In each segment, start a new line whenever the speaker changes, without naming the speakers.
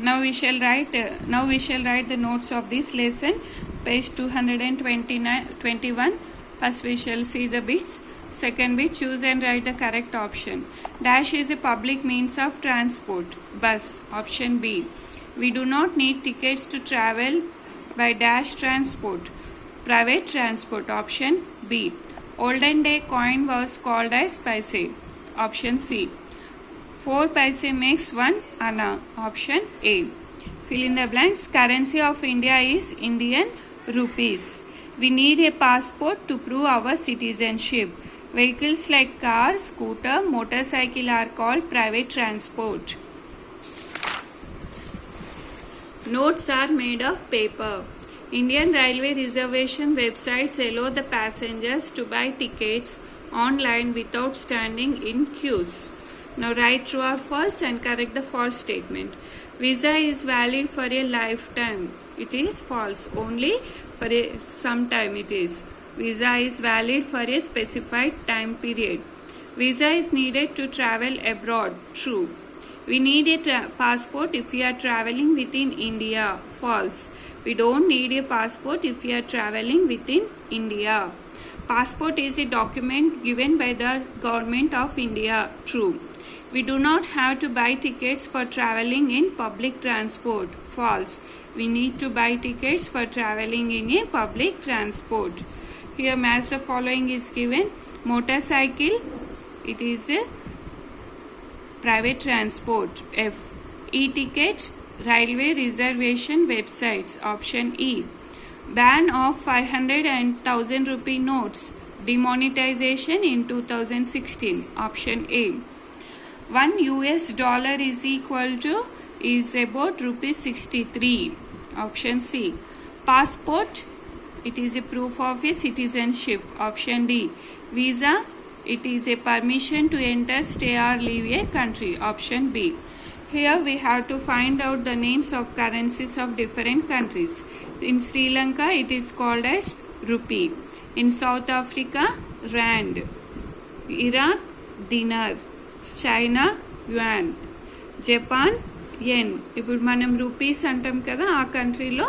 Now we shall write the notes of this lesson. Page 221. First we shall see the bits. Second bit, choose and write the correct option. Dash is a public means of transport. Bus. Option B. We do not need tickets to travel by dash transport. Private transport. Option B. Olden day coin was called as paise. Option C. 4 paise makes 1 anna. Option A. Fill in the blanks. Currency of India is Indian rupees. We need a passport to prove our citizenship. Vehicles like car, scooter, motorcycle are called private transport. Notes are made of paper. Indian Railway reservation websites allow the passengers to buy tickets online without standing in queues. Now write true or false and correct the false statement. Visa is valid for a lifetime. It is false. Only for some time it is. Visa is valid for a specified time period. Visa is needed to travel abroad. True. We need a passport if we are traveling within India. False. We don't need a passport if we are traveling within India. Passport is a document given by the government of India. True. We do not have to buy tickets for traveling in public transport. False. We need to buy tickets for traveling in a public transport. Here match the following is given. Motorcycle, it is a private transport. F. E-ticket, railway reservation websites. Option E. Ban of 500 and 1000 rupee notes. Demonetization in 2016. Option A. $1 US is about rupees 63. Option C. Passport, it is a proof of a citizenship. Option D. Visa, it is a permission to enter, stay or leave a country. Option B. Here we have to find out the names of currencies of different countries. In Sri Lanka it is called as rupee. In South Africa, rand. Iraq, dinar. China, yuan. Japan yen. ఇప్పుడు మనం rupees అంటాం కదా, ఆ కంట్రీలో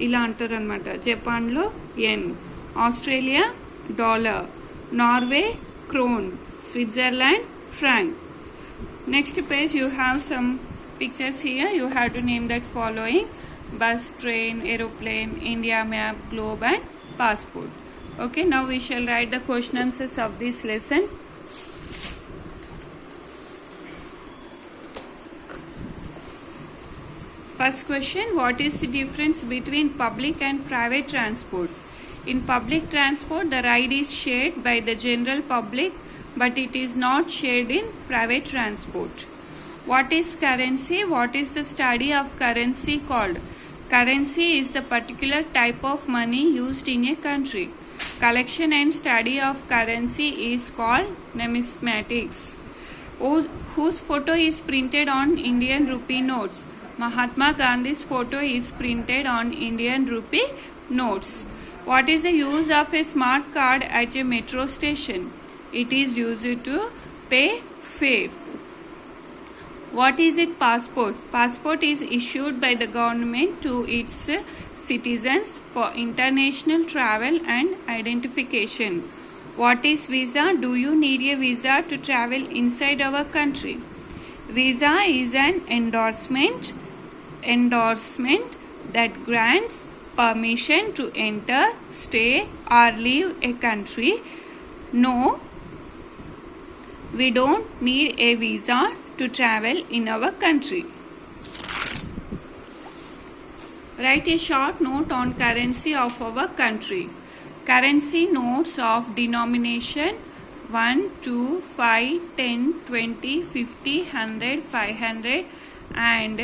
ఇలా అంటారు అనమాట. జపాన్లో yen. Australia dollar. Norway krone. Switzerland franc. Next page you have some pictures here. You have to name that following: bus, train, aeroplane, India map, globe and passport. Okay, now we shall write the question answers of this lesson. First question, what is the difference between public and private transport? In public transport, the ride is shared by the general public, but it is not shared in private transport. What is currency? What is the study of currency called? Currency is the particular type of money used in a country. Collection and study of currency is called numismatics. Whose photo is printed on Indian rupee notes? Mahatma Gandhi's photo is printed on Indian rupee notes. What is the use of a smart card at a metro station? It is used to pay fare. What is it? Passport. Passport is issued by the government to its citizens for international travel and identification. What is visa? Do you need a visa to travel inside our country? Visa is an endorsement that grants permission to enter, stay or leave a country. No, we don't need a visa to travel in our country. Write a short note on currency of our country. Currency notes of denomination 1, 2, 5, 10, 20, 50, 100, 500 and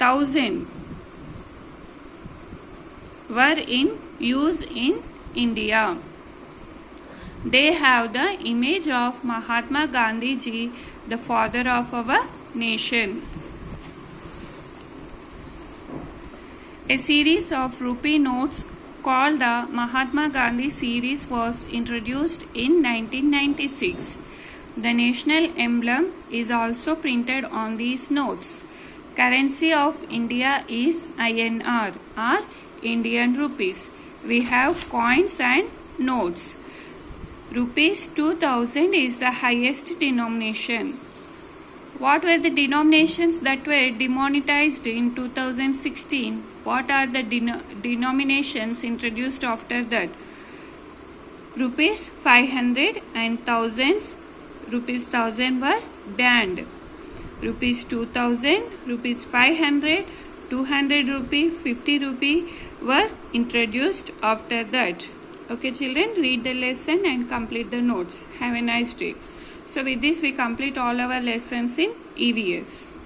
1000 were in use in India. They have the image of Mahatma Gandhi ji, the father of our nation. A series of rupee notes called the Mahatma Gandhi series was introduced in 1996. The national emblem is also printed on these notes. Currency of India is INR or Indian rupees. We have coins and notes. Rupees 2000 is the highest denomination. What were the denominations that were demonetized in 2016? What are the denominations introduced after that? Rupees 500 and thousands. Rupees 1000 were banned. Rupees 2000, rupees 500, 200 rupee, 50 rupee were introduced after that. Okay children, read the lesson and complete the notes. Have a nice day. So with this we complete all our lessons in EVS.